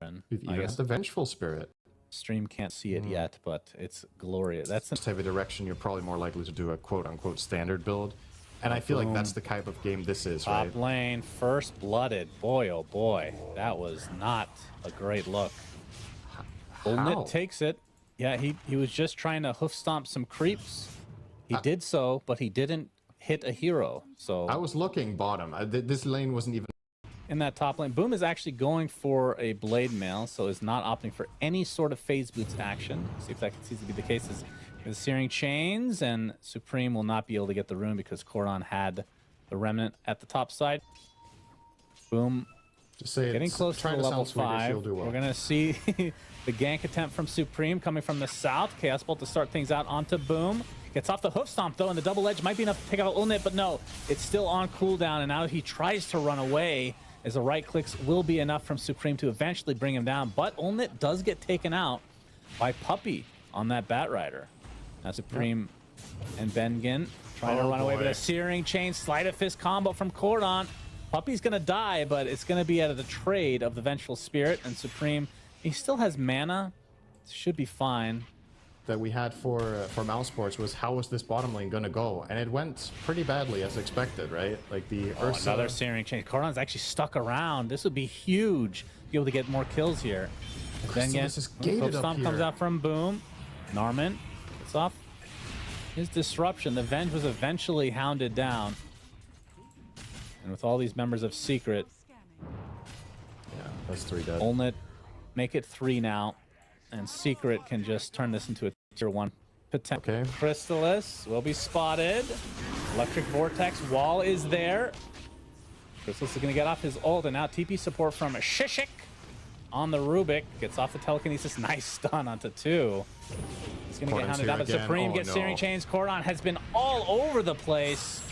happen. You I have guess the Vengeful Spirit. stream can't see it yet, but it's glorious. That's Just have a direction you're probably more likely to do a quote-unquote standard build. And I feel like that's the type of game this is, right? top lane, first blooded. Boy, oh boy, that was not a great look. Ulnit takes it. Yeah, he was just trying to hoof stomp some creeps. He did so, but he didn't hit a hero. So I was looking bottom. This lane wasn't even in that top lane. Boom is actually going for a blade mail, so is not opting for any sort of phase boots action. See if that continues to be the case. With Searing Chains, and Supreme will not be able to get the rune because Cordon had the remnant at the top side. Boom. just say Getting close to level 5. Well. We're going to see the gank attempt from Supreme coming from the south. Chaos Bolt to start things out onto Boom. Gets off the hoof stomp though, and the double edge might be enough to take out Ulnit, but no, it's still on cooldown, and now he tries to run away as the right clicks will be enough from Supreme to eventually bring him down. But Ulnit does get taken out by Puppey on that Bat Rider. Now Supreme and Bengen trying to run away with a Searing Chain Sleight of Fist combo from Cordon. Puppey's gonna die, but it's gonna be out of the trade of the Vengeful Spirit, and Supreme, he still has mana, should be fine. That we had for MOUZ Sports was how was this bottom lane gonna go, and it went pretty badly as expected, right? Like the Ursa. Another Searing Chain. Cordon's actually stuck around. This would be huge to be able to get more kills here. Bengen, This is gated up here. comes out from Boom. Narman gets off his disruption. The Venge was eventually hounded down. And with all these members of Secret, Yeah, that's 3 dead. Ulnit make it 3 now. And Secret can just turn this into a tier 1 potential. Okay. Chrysalis will be spotted. Electric Vortex wall is there. Chrysalis is going to get off his ult, and now TP support from Shishik on the Rubik. Gets off the telekinesis. Nice stun onto 2. He's going to get hounded down, but Supreme gets Searing Chains. Cordon has been all over the place.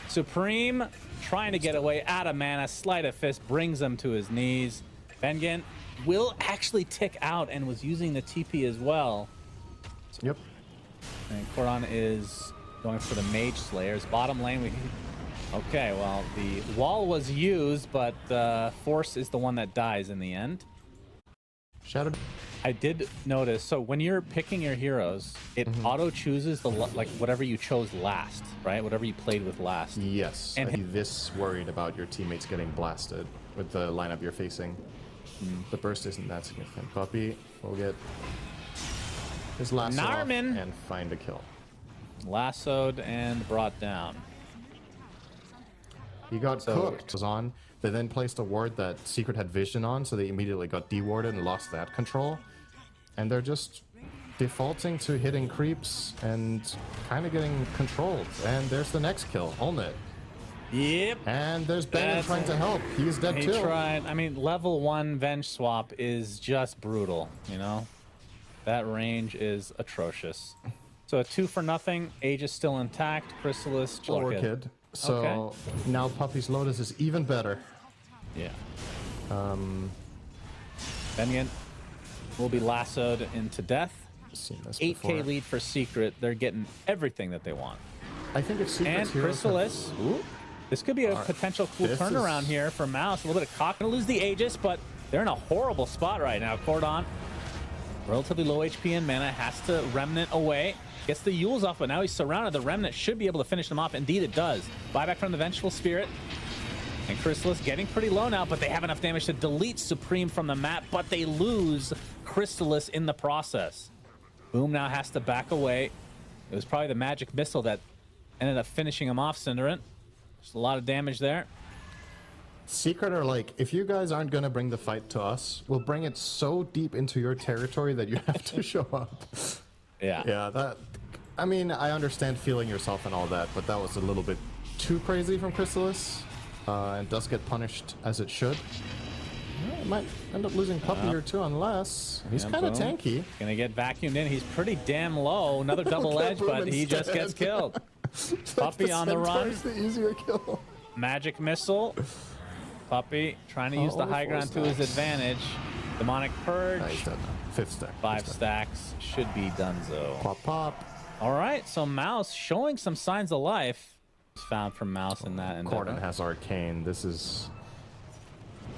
Supreme trying to get away out of mana. Sleight of Fist brings him to his knees. Bengen will actually tick out and was using the TP as well. Yep. And Cordon is going for the Mage Slayers. Bottom lane, okay, well, the wall was used, but Force is the one that dies in the end. Shadow. I did notice, so when you're picking your heroes, it auto chooses the like whatever you chose last, right? Whatever you played with last. Yes. And I'd be this worried about your teammates getting blasted with the lineup you're facing. The burst isn't that significant. Puppey will get his lasso off and find a kill. Lassoed and brought down. He got cooked. Was on. They then placed a ward that Secret had vision on, so they immediately got dewarded and lost that control. And they're just defaulting to hitting creeps and kind of getting controlled. And there's the next kill, Ulnit. Yep. And there's Bengen trying to help. He's dead too. He tried. I mean, level 1 Venge swap is just brutal, you know? That range is atrocious. So a 2 for nothing. Age is still intact. Chrysalis. Orchid. So now Puppey's Lotus is even better. Yeah. Bengen will be lassoed into death. Seen this 8K before. lead for Secret. They're getting everything that they want. I think if Secret's And Chrysalis. This could be a potential cool turnaround here for MOUZ. A little bit of cock. Gonna lose the Aegis, but they're in a horrible spot right now. Cordon, relatively low HP and mana, has to Remnant away. Gets the Yules off, but now he's surrounded. The Remnant should be able to finish them off. Indeed, it does. Buyback from the Vengeful Spirit. And Chrysalis getting pretty low now, but they have enough damage to delete Supreme from the map, but they lose Chrysalis in the process. Boom now has to back away. It was probably the magic missile that ended up finishing him off, Cinderant. There's a lot of damage there. Secret are like, if you guys aren't gonna bring the fight to us, we'll bring it so deep into your territory that you have to show up. Yeah. Yeah, that, I mean, I understand feeling yourself and all that, but that was a little bit too crazy from Chrysalis. And does get punished as it should. Well, it might end up losing Puppey here too, unless he's kind of tanky. Gonna get vacuumed in. He's pretty damn low. Another double edge, but he just gets killed. Puppey on the run. The easier kill. Magic missile. Puppey trying to use the high ground to his advantage. Demonic Purge. He's dead now. 5th stack. 5 stacks should be donezo. Pop, pop. All right, so MOUZ showing some signs of life. Found from MOUZ in that. Cordon has Arcane. This is...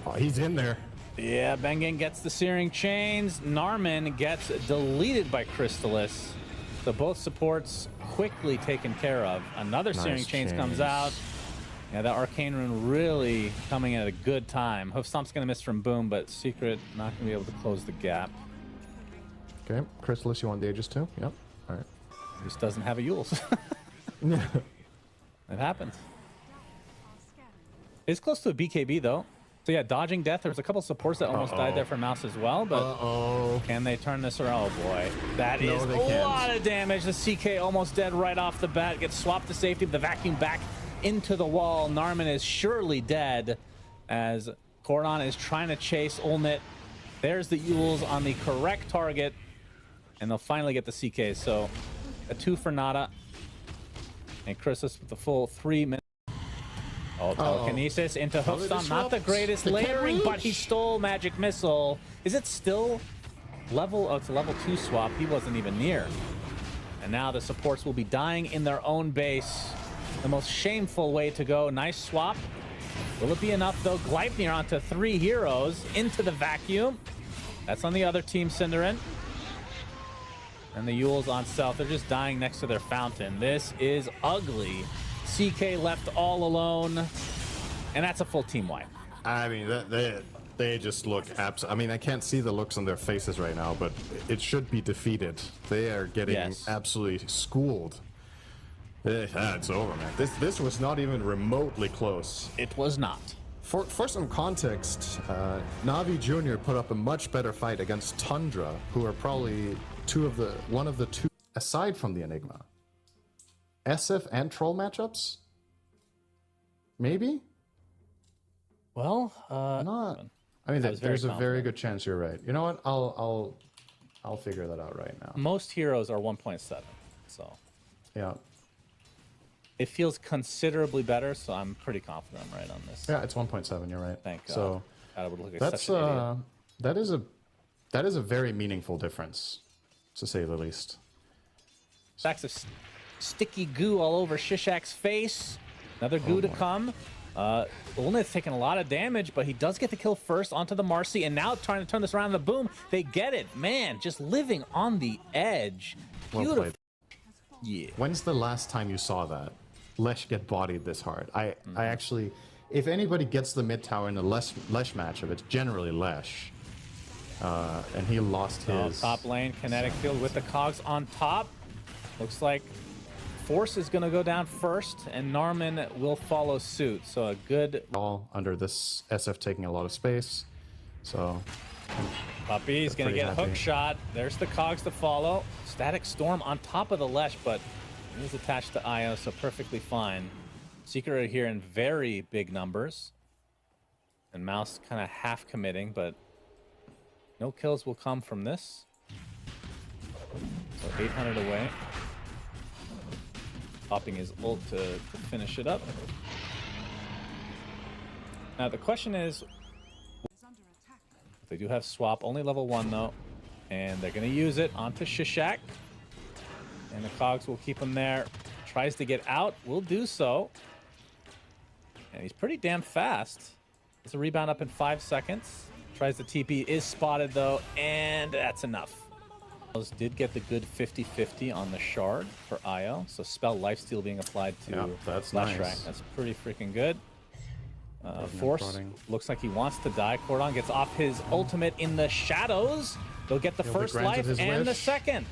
Oh, he's in there. Yeah, Bengen gets the Searing Chains. Narman gets deleted by Crystallis. So both supports quickly taken care of. Another Searing Chains comes out. Yeah, that Arcane Rune really coming at a good time. Hoofstomp's going to miss from Boom, but Secret not going to be able to close the gap. Okay, Crystallis, you want the Aegis too? Yep. All right. Just doesn't have a Yules. It happens. It's close to a BKB, though. So yeah, dodging death. There was a couple supports that almost died there for MOUZ as well, but can they turn this around? Oh boy, that is a lot of damage. The CK almost dead right off the bat. Gets swapped to safety, but the vacuum back into the wall. Narman is surely dead as Cordon is trying to chase Ulnit. There's the Yules on the correct target, and they'll finally get the CK. So a 2 for Nada, and Crystallis with the full 3 minutes. Oh, telekinesis into Hoofstomp. Not the greatest layering, but he stole Magic Missile. Is it still level? Oh, it's a level 2 swap. He wasn't even near. And now the supports will be dying in their own base. The most shameful way to go. Nice swap. Will it be enough, though? Gleipnir onto 3 heroes into the vacuum. That's on the other team, Cinderin. And the Yules on South. They're just dying next to their fountain. This is ugly. CK left all alone, and that's a full team wipe. I mean, they just look I mean, I can't see the looks on their faces right now, but it should be defeated. They are getting absolutely schooled. It's over, man. This was not even remotely close. It was not. For some context, Navi Jr. put up a much better fight against Tundra, who are probably one of the two aside from the Enigma. SF and Troll matchups? Maybe? Well, not. I mean, there's a very good chance you're right. You know what? I'll figure that out right now. Most heroes are 1.7, so yeah, it feels considerably better. So I'm pretty confident I'm right on this. Yeah, it's 1.7. You're right. Thank God. So God, I would look like that's such an idiot. that is a very meaningful difference, to say the least. Stacks of sticky goo all over Shishak's face. Another goo to come. Ulnit's taking a lot of damage, but he does get the kill first onto the Marcy, and now trying to turn this around the Boom. They get it. Man, just living on the edge. Beautiful. Well, yeah. When's the last time you saw that? Lesh get bodied this hard. I actually, if anybody gets the mid tower in a Lesh matchup, it's generally Lesh. And he lost his... Top lane, kinetic field with the cogs on top. Looks like Force is going to go down first, and Narman will follow suit. So a good... all under this SF taking a lot of space. So... Puppy's going to get a hook shot. There's the cogs to follow. Static Storm on top of the Lesh, but he is attached to Io, so perfectly fine. Secret are here in very big numbers. And MOUZ kind of half committing, but no kills will come from this. So 800 away. Popping his ult to finish it up. Now the question is, they do have swap, only level 1 though, and they're going to use it onto Shishak. And the cogs will keep him there. Tries to get out, will do so. And he's pretty damn fast. It's a rebound up in 5 seconds. Tries the TP, is spotted though, and that's enough. Did get the good 50-50 on the shard for Io, so spell lifesteal being applied to that's Leshrac. nice. That's pretty freaking good. Force looks like he wants to die. Cordon gets off his ultimate in the shadows. They'll get the first life and the second.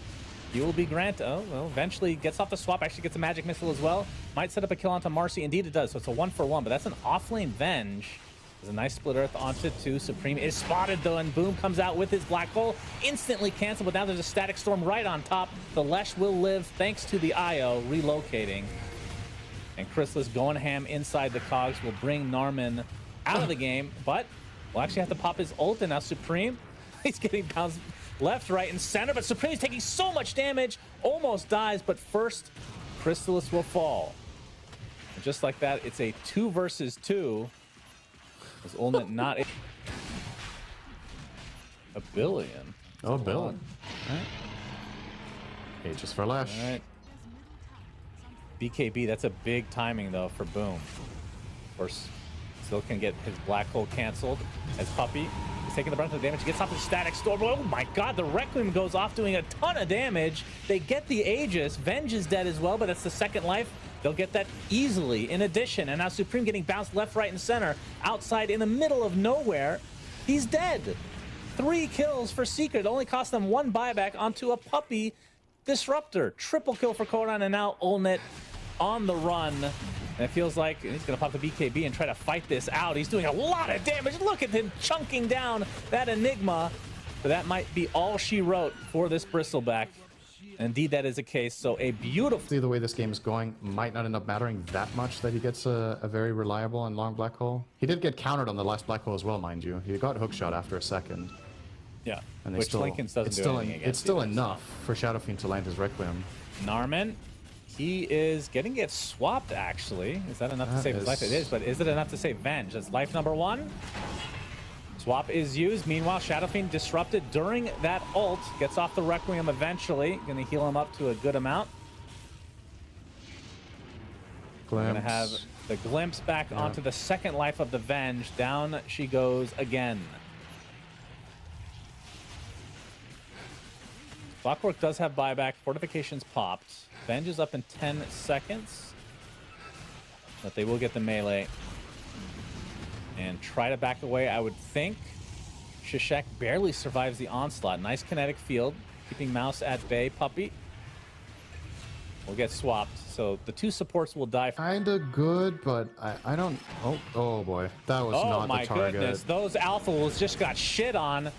He will be granted. Oh, well, eventually gets off the swap. Actually gets a magic missile as well. Might set up a kill onto Marcy. Indeed it does. So it's a 1-for-1, but that's an offlane Venge. There's a nice split earth onto 2. Supreme is spotted though, and Boom comes out with his black hole. Instantly canceled, but now there's a static storm right on top. The Lesh will live thanks to the Io relocating. And Crystallis going ham inside the cogs will bring Narman out of the game, but we'll actually have to pop his ult, and now Supreme, he's getting bounced left, right, and center, but Supreme is taking so much damage, almost dies, but first, Crystallis will fall. And just like that, it's a 2 versus 2. Is Ulnit not a billion? Oh, a billion. All right. Aegis for Lesh. All right. BKB, that's a big timing though for Boom. Of course, still can get his black hole canceled as Puppy is taking the brunt of the damage. He gets off the static storm. Oh my god, the Requiem goes off doing a ton of damage. They get the Aegis. Venge is dead as well, but it's the second life. They'll get that easily in addition. And now Supreme getting bounced left, right, and center. Outside in the middle of nowhere. He's dead. 3 kills for Secret. It only cost them 1 buyback onto a puppy disruptor. Triple kill for Koran, and now Olnet on the run. And it feels like he's going to pop the BKB and try to fight this out. He's doing a lot of damage. Look at him chunking down that Enigma. But that might be all she wrote for this Bristleback. Indeed, that is the case. So a beautiful... See, the way this game is going might not end up mattering that much that he gets a very reliable and long black hole. He did get countered on the last black hole as well, mind you. He got hookshot after a second. Yeah, and which Lincoln's doesn't do anything against. It's still enough for Shadow Fiend to land his Requiem. Narman, he is getting it swapped, actually. Is that enough to save his life? It is, but is it enough to save Venge? That's life number 1. Swap is used. Meanwhile, Shadow Fiend disrupted during that ult. Gets off the Requiem eventually. Going to heal him up to a good amount. Going to have the Glimpse back onto the second life of the Venge. Down she goes again. Clockwork does have buyback. Fortifications popped. Venge is up in 10 seconds. But they will get the melee. And try to back away, I would think. Shishak barely survives the onslaught. Nice kinetic field. Keeping MOUZ at bay. Puppy will get swapped. So the 2 supports will die. Kinda good, but I don't... Oh boy. That was not the target. Oh my goodness. Those Alpha Wolves just got shit on.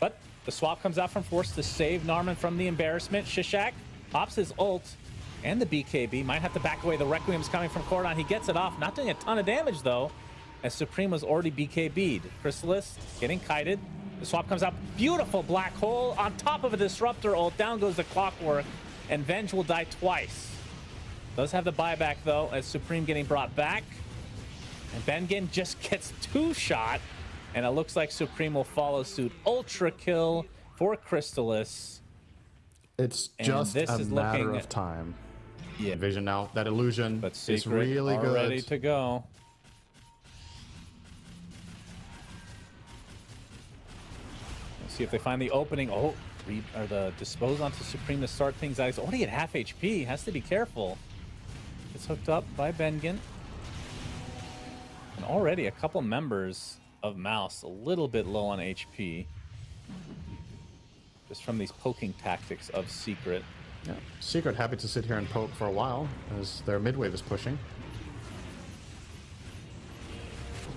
But the swap comes out from Force to save Narman from the embarrassment. Shishak pops his ult and the BKB. Might have to back away. The Requiem's coming from Cordon. He gets it off. Not doing a ton of damage, though, as Supreme was already BKB'd. Chrysalis getting kited. The swap comes out. Beautiful black hole on top of a disruptor ult. Down goes the Clockwork, and Venge will die twice. Does have the buyback, though, as Supreme getting brought back. And Bengen just gets 2-shot. And it looks like Supreme will follow suit. Ultra kill for Crystallis. It's just a matter of time. Yeah. Vision now. That illusion but is really good. Ready to go. Let's see if they find the opening. Oh, or the dispose onto Supreme to start things out. He's already at half HP. Has to be careful. It's hooked up by Bengen. And already a couple members of MOUZ a little bit low on HP. Just from these poking tactics of Secret. Yeah. Secret happy to sit here and poke for a while as their mid-wave is pushing.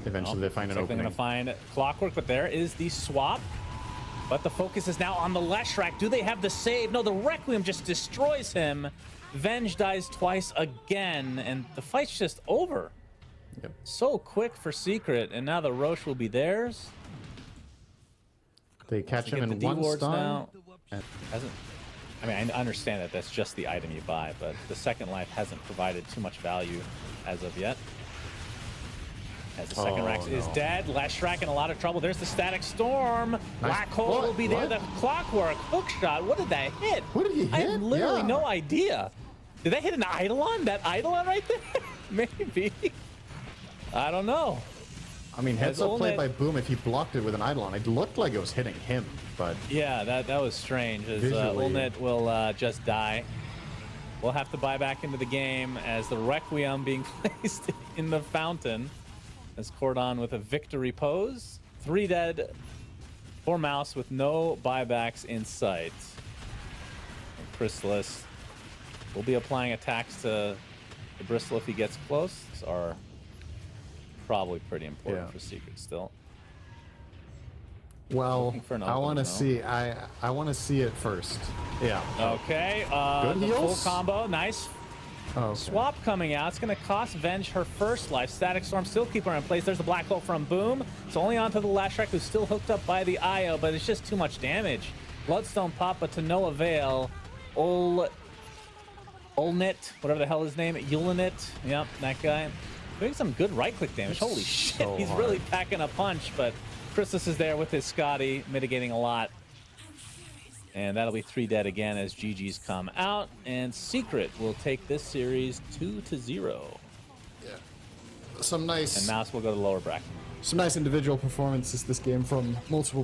Eventually they find an opening. They're going to find Clockwork, but there is the swap. But the focus is now on the Leshrac. Do they have the save? No, the Requiem just destroys him. Venge dies twice again, and the fight's just over. Yep. So quick for Secret, and now the Roche will be theirs. They catch him in one stun. Now. I mean, I understand that that's just the item you buy, but the second life hasn't provided too much value as of yet. As the second Rax is dead, Leshrac in a lot of trouble. There's the Static Storm. Black Hole will be there. The Clockwork hookshot. What did that hit? What did he hit? I have literally no idea. Did that hit an Eidolon? That Eidolon right there? Maybe. I don't know. I mean, heads up play by Boom. If he blocked it with an Eidolon, it looked like it was hitting him, but... Yeah, that was strange. As Ulnet will just die. We'll have to buy back into the game as the Requiem being placed in the fountain. As Cordon with a victory pose. 3 dead for MOUZ with no buybacks in sight. And Chrysalis will be applying attacks to the Bristle if he gets close. These are probably pretty important for Secret still. Well, I want to see. I want to see it first. Yeah. Okay. Good heals. Full combo. Nice. Okay. Swap coming out. It's going to cost Venge her first life. Static Storm still keeping her in place. There's the black hole from Boom. It's only onto the Leshrac, who's still hooked up by the IO, but it's just too much damage. Bloodstone pop, but to no avail. Olnet, whatever the hell his name, Yulinit. Yep, that guy. Doing some good right-click damage. Holy shit, so he's really packing a punch, but Christus is there with his Scotty, mitigating a lot. And that'll be 3 dead again as GG's come out. And Secret will take this series 2-0. Yeah. Some nice... And MOUZ will go to lower bracket. some nice individual performances this game from multiple